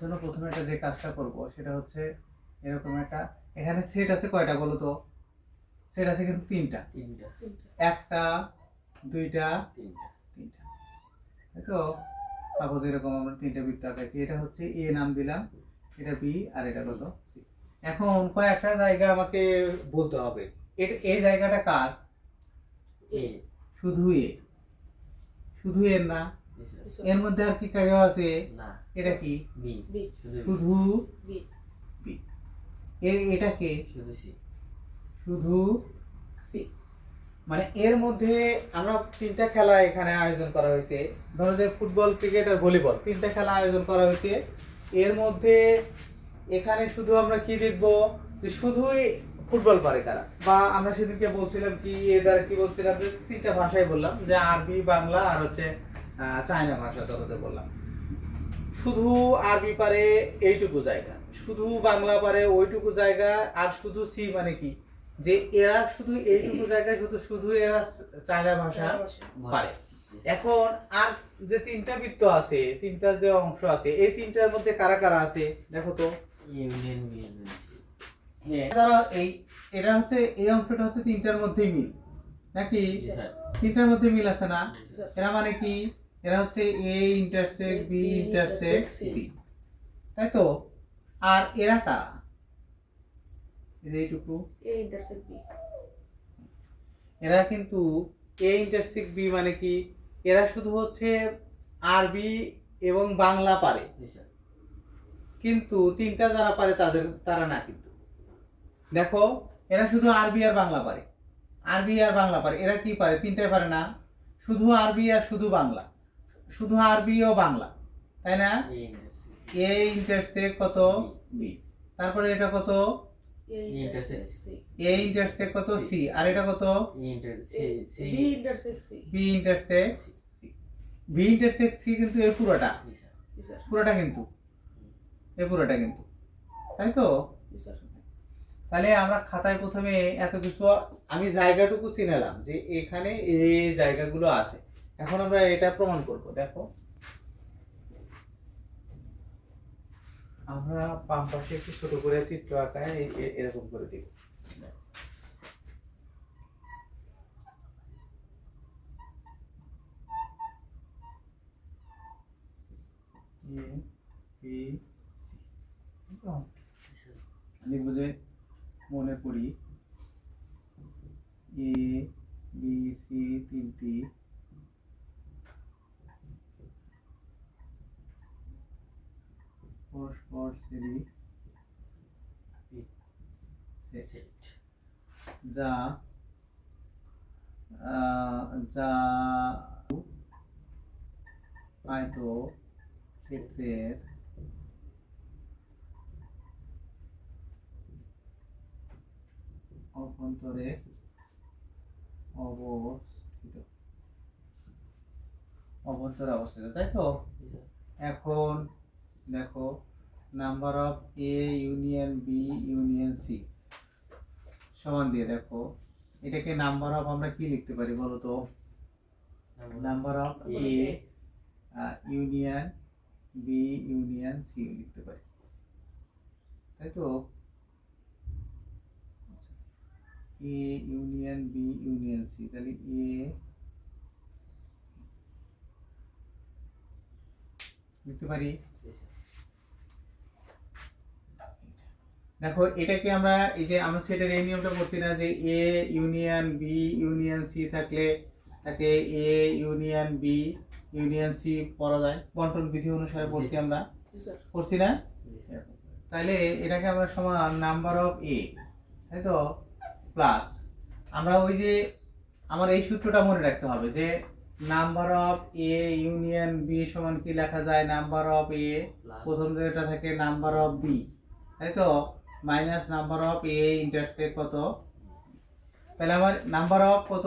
জন্য প্রথমে একটা যে কাজটা করব সেটা হচ্ছে এরকম একটা, এখানে সেট আছে কয়টা বলো তো? সেট আছে কিন্তু তিনটা। একটা, দুইটা, তিনটা, তাই তো? সাপোজ এরকম আমরা তিনটা বৃত্ত আঁকাইছি, এটা হচ্ছে এ নাম দিলাম, এটা বি, আর এটা কত সি। এখন কয়েকটা জায়গা আমাকে বলতে হবে, এটা এই জায়গাটা কার? এ, শুধু এ, শুধু এর না, এর মধ্যে আর কি কাজ আছে? না, এটা কি? বি, শুধু বি, বি। এটা কে? শুধু সি, শুধু সি। মানে এর মধ্যে আমরা তিনটা খেলা এখানে আয়োজন করা হয়েছে, ধরো যে ফুটবল, ক্রিকেট আর ভলিবল, তিনটা খেলা আয়োজন করা হয়েছে। এর মধ্যে এখানে শুধু আমরা কি দেখবো, যে শুধুই ফুটবল পারে কারা, বা আমরা সেদিনকে বলছিলাম কি, এদের কি বলছিলাম, যে তিনটা ভাষায় বললাম, যে আরবি, বাংলা আর হচ্ছে চায়না ভাষা তরতে বললাম। শুধু আরবি পারে এইটুকু জায়গা, শুধু বাংলা পারে ওইটুকু জায়গা, আর শুধু সি মানে কি, যে এরা শুধু এইটুকু জায়গায় শুধু শুধু এরা চায়না ভাষা পারে। এখন আর যে তিনটা বৃত্ত আছে, তিনটা যে অংশ আছে, এই তিনটার মধ্যে কারা কারা আছে দেখো তো। Union B, union C. হ্যাঁ, তারা এই, এটা হচ্ছে এই অংশটা হচ্ছে তিনটার মধ্যেই মিল নাকি? তিনটার মধ্যে মিল আছে না? এরা মানে কি, এরা হচ্ছে এ ইন্টারসেক্ট বি ইন্টারসেক্ট সি, তাই তো? আর এরা কারা? এইটুকু এ ইন্টারসেক্ট বি। এরা কিন্তু এ ইন্টারসেক্ট বি মানে কি, এরা শুধু হচ্ছে আরবি এবং বাংলা পারে, কিন্তু তিনটা যারা পারে তারা না। কিন্তু দেখো, এরা শুধু আরবি আর বাংলা পারে, আরবি আর বাংলা পারে, এরা কি পারে? তিনটাই পারে না, শুধু আরবি আর শুধু বাংলা, শুধু আরবি ও বাংলা, তাই না? এ ইন্টারসেক্ট কত? বি। তারপরে এটা কত? A intersect C. A intersect কত? সি। আর এটা কত? B intersect C. B intersect C. B intersect C কিন্তু এই পুরোটা, স্যার। পুরোটা কিন্তু, এই পুরোটা কিন্তু, তাই তো? স্যার। তাহলে আমরা খাতায় প্রথমে এত কিছু আমি জায়গাটুকু চিনালাম, যে এখানে এই জায়গাগুলো আছে। এখন আমরা এটা প্রমাণ করব। দেখো, আমরা বাম পাশে একটু ছোট করে চিত্র আঁকায় এরকম করে দিব। এ বি সি, লিখবো যে মনে করি এ বি সি তিনটি পরস্পর শ্রেণী যা যা আয়ত ক্ষেত্রের অভ্যন্তরে অবস্থিত, তাই তো? এখন দেখো, number of A union B union C সমান দিয়ে দেখো, এটাকে নাম্বার অফ আমরা কি লিখতে পারি বলো তো? Number of A union B union C লিখতে পারি, তাই তো? A union B union C, তাহলে এ লিখতে পারি। দেখো, এটাকে আমরা এই যে আমরা সেটার এই নিয়মটা করছি না, যে A union B union C থাকলে তাকে A union B union C পড়া যায়, বন্টন বিধি অনুসারে পড়ছি আমরা, পড়ছি না? তাহলে এটাকে আমরা সমান নাম্বার অফ এ, তাই তো, প্লাস আমরা ওই যে আমার এই সূত্রটা মনে রাখতে হবে, যে number of A union B সমান কি লেখা যায়? নাম্বার অফ এ প্রথম যেটা থাকে নাম্বার অফ বি, তাই তো, minus number of A intersect কত। তাহলে আমার নাম্বার অফ কত?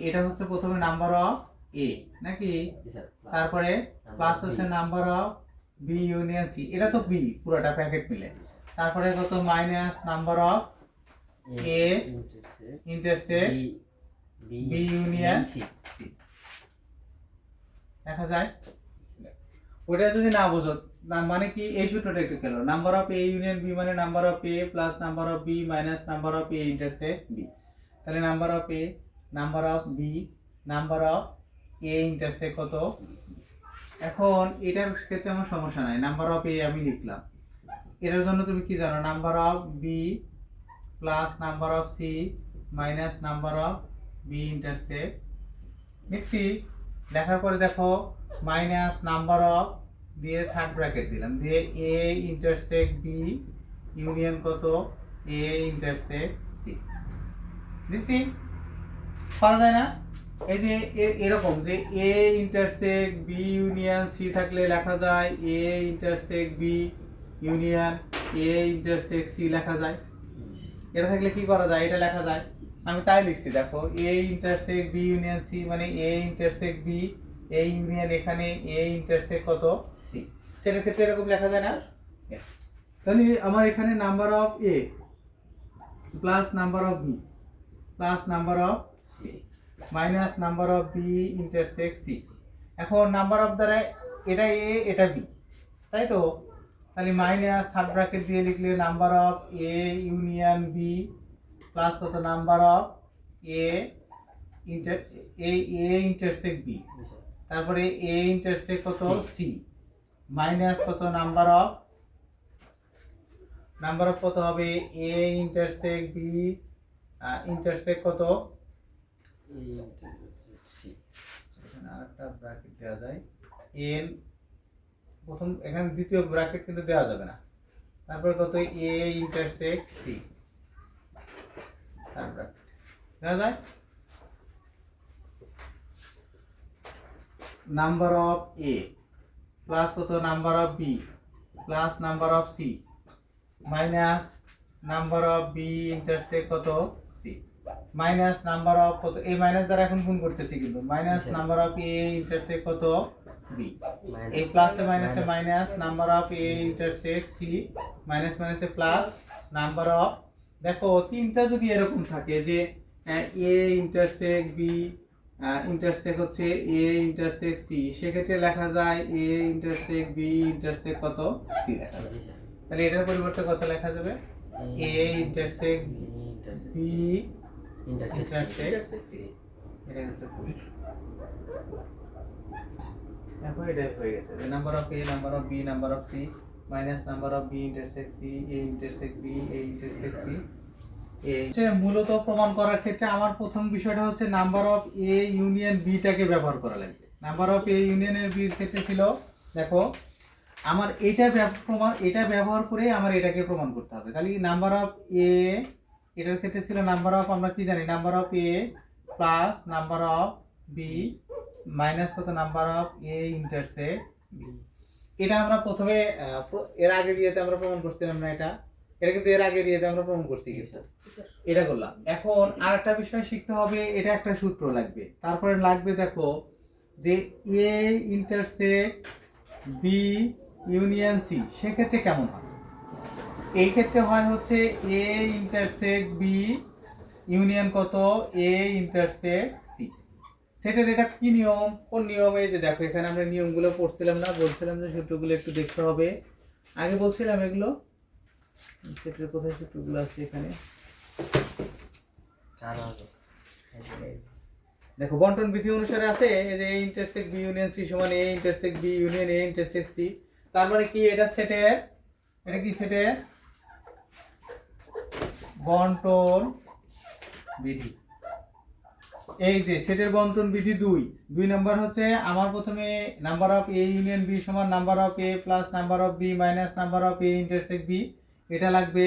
এটা হচ্ছে প্রথমে নাম্বার অফ এ নাকি, তারপরে প্লাস হচ্ছে number of B union C, এটা তো বি পুরোটা প্যাকেট মিলে, তারপরে কত? Minus number of A intersect B union C, দেখা যায়? ওটা যদি না বোঝো, মানে কি এই সূত্রটা একটু খেলো, number of A union B মানে number of A plus number of B minus number of A intersect B. তাহলে number of A, number of B, number of A intersect কত। এখন এটার ক্ষেত্রে আমার সমস্যা নাই, নাম্বার অফ এ আমি লিখলাম। এটার জন্য তুমি কি জানো, number of B plus number of C minus number of B intersect লিখছি। লেখার পরে দেখো মাইনাস নাম্বার অফ দিয়ে থার্ড ব্র্যাকেট দিলাম, দিয়ে এ ইন্টারসেক্ট বি ইউনিয়ন কত এ ইন্টারসেক্ট সি দিচ্ছি। করা যায় না? এই যে এরকম যে A intersect B union C থাকলে লেখা যায় A intersect B union A intersect C লেখা যায়। এটা থাকলে কি করা যায়, এটা লেখা যায়। আমি তাই লিখছি, দেখো এ ইন্টারসেক্ট বি ইউনিয়ন সি মানে এ ইন্টারসেক্ট বি এ ইউনিয়ন এখানে এ ইন্টারসেক্ট কত সি। সেটার ক্ষেত্রে এরকম লেখা যায় না? Yes. তাহলে আমার এখানে number of A plus number of B plus number of C minus number of B intersect C. এখন নাম্বার অফ দ্বারা এটা এ এটা বি, তাই তো? তাহলে মাইনাস থার্ড ব্র্যাকেট দিয়ে লিখলে number of A union B plus কত number of A intersect B, তারপরে এ ইন্টারসেক্ট কত সি মাইনাস কত নাম্বার অফ কত হবে এ ইন্টারসেক্ট বি ইন্টারসেক্ট কত সি। এখানে আরেকটা ব্র্যাকেট দেওয়া যায় এন, প্রথম এখানে দ্বিতীয় ব্র্যাকেট কিন্তু দেওয়া যাবে না, তারপরে কত A intersect C third bracket দেওয়া যায়। নাম্বার অফ এ প্লাস কত number of B plus number of C minus number of B intersect কত সি মাইনাস নাম্বার অফ কত, এই মাইনাস দ্বারা এখন গুণ করতেছি কিন্তু, minus number of A intersect কত বি, এই প্লাসে মাইনাসে minus number of A intersect C minus মাইনাসে প্লাস নাম্বার অফ, দেখো তিনটা যদি এরকম থাকে যে এ ইন্টারসেক্ট বি ইন্টারসেক্ট হচ্ছে এ ইন্টারসেক্ট সি, সেক্ষেত্রে লেখা যায় এ ইন্টারসেক্ট বি ইন্টারসেক্ট কত সি লেখা যাবে। তাহলে এটার পরিবর্তে কত লেখা যাবে A intersect B intersect C. এটা হচ্ছে দেখো এটা হয়ে গেছে, number of A number of B number of C minus number of B intersect C A intersect B A intersect C. মূলত প্রমাণ করার ক্ষেত্রে আমার প্রথম বিষয়টা হচ্ছে নাম্বার অফ এ ইউনিয়ন বিটাকে ব্যবহার করা লাগবে। নাম্বার অফ এ ইউনিয়নের বির ক্ষেত্রে ছিল, দেখো আমার এটা ব্যবহার করে আমার এটাকে প্রমাণ করতে হবে। তাহলে নাম্বার অফ এ এটার ক্ষেত্রে ছিল নাম্বার অফ, আমরা কি জানি number of A plus number of B minus কত number of A intersect B. এটা আমরা প্রথমে এর আগে দিয়েতে আমরা প্রমাণ করছিলাম না, এটা কিন্তু এর আগে দিয়েতে আমরা প্রমাণ করছি কিন্তু এটা করলাম। এখন আরেকটা বিষয় শিখতে হবে, এটা একটা সূত্র লাগবে, তারপরে লাগবে দেখো যে A intersect B union C, সেক্ষেত্রে কেমন হয়। এই ক্ষেত্রে হয় হচ্ছে এ ইন্টারসেক্ট বি ইউনিয়ন কত এ ইন্টারসেক্ট সি। সেটার এটা কি নিয়ম, কোন নিয়মে, যে দেখো এখানে আমরা নিয়মগুলো পড়ছিলাম না, বলছিলাম যে সূত্রগুলো একটু দেখতে হবে, আগে বলছিলাম এগুলো। সেটার কোথায় সূত্রগুলো আছে এখানে, দেখো বন্টন বিধি অনুসারে আছে যে A intersect B union C সমান A intersect B union A intersect C. তার মানে কি এটা সেটের, এটা কি সেটের বন্টন বিধি। এই যে সেটের বন্টন বিধি দুই নম্বর হচ্ছে আমার প্রথমে number of A union B সমান number of A plus number of B minus number of A intersect B, এটা লাগবে।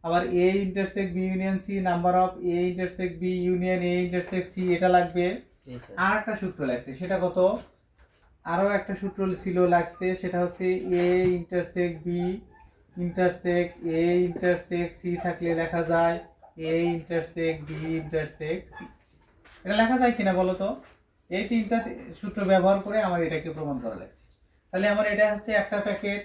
আবার A intersect B union C number of A intersect B union A intersect C, এটা লাগবে। আর একটা সূত্র লাগছে, সেটা কত, আরো একটা সূত্র ছিল লাগছে, সেটা হচ্ছে এ intersect B intersect A intersect C থাকলে লেখা যায় A intersect B intersect C. এটা লেখা যায় কিনা বলো তো? এই তিনটা সূত্র ব্যবহার করে আমার এটাকে প্রমাণ করা লাগছে। তাহলে আমার এটা হচ্ছে একটা প্যাকেট,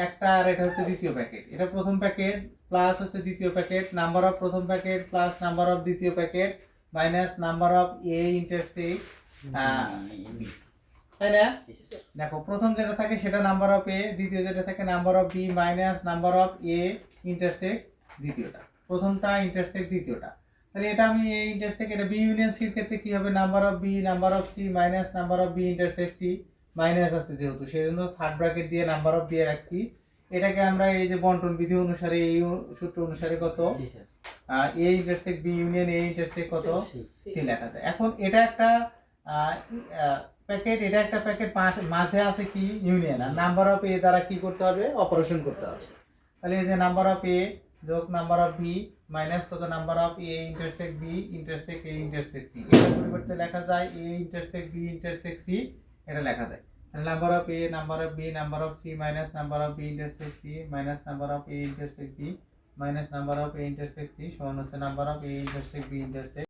একটা, আর এটা হচ্ছে দ্বিতীয় প্যাকেট। এটা প্রথম প্যাকেট প্লাস হচ্ছে দ্বিতীয় প্যাকেট, নাম্বার অফ প্রথম প্যাকেট প্লাস নাম্বার অফ দ্বিতীয় packet minus number of A intersect B. তাই না? জি জি স্যার। স্যার দেখো প্রথম যেটা থাকে সেটা নাম্বার অফ এ, দ্বিতীয় যেটা থাকে number of B minus number of A intersect দ্বিতীয়টা, প্রথমটা ইন্টারসেক্ট দ্বিতীয়টা। তাহলে এটা আমি এ ইন্টারসেক্ট, এটা বি ইউনিয়ন সির ক্ষেত্রে কি হবে, number of B number of C minus number of B intersect C, minus আছে যেহেতু সেজন্য থার্ড ব্র্যাকেট দিয়ে নাম্বার অফ দিয়ে রাখছি। এটাকে আমরা এই যে বন্টন বিধি অনুসারে এই সূত্র অনুসারে কত জি sir. A intersect B union A intersect কত সি। সি লেখা যায়। এখন এটা একটা প্যাকেট, এটা একটা প্যাকেট, মাঝে আছে কি ইউনিয়ন, আর নাম্বার অফ এ দ্বারা কি করতে হবে, অপারেশন করতে হবে। তাহলে এই যে নাম্বার অফ এ যোগ নাম্বার অফ বি মাইনাস কত number of A intersect B intersect A intersect C, এটার পরিবর্তে লেখা যায় A intersect B intersect C, এটা লেখা যায়। তাহলে number of A number of B number of C minus number of B intersect C minus number of A intersect B minus number of A intersect C সমান হচ্ছে number of A intersect B intersect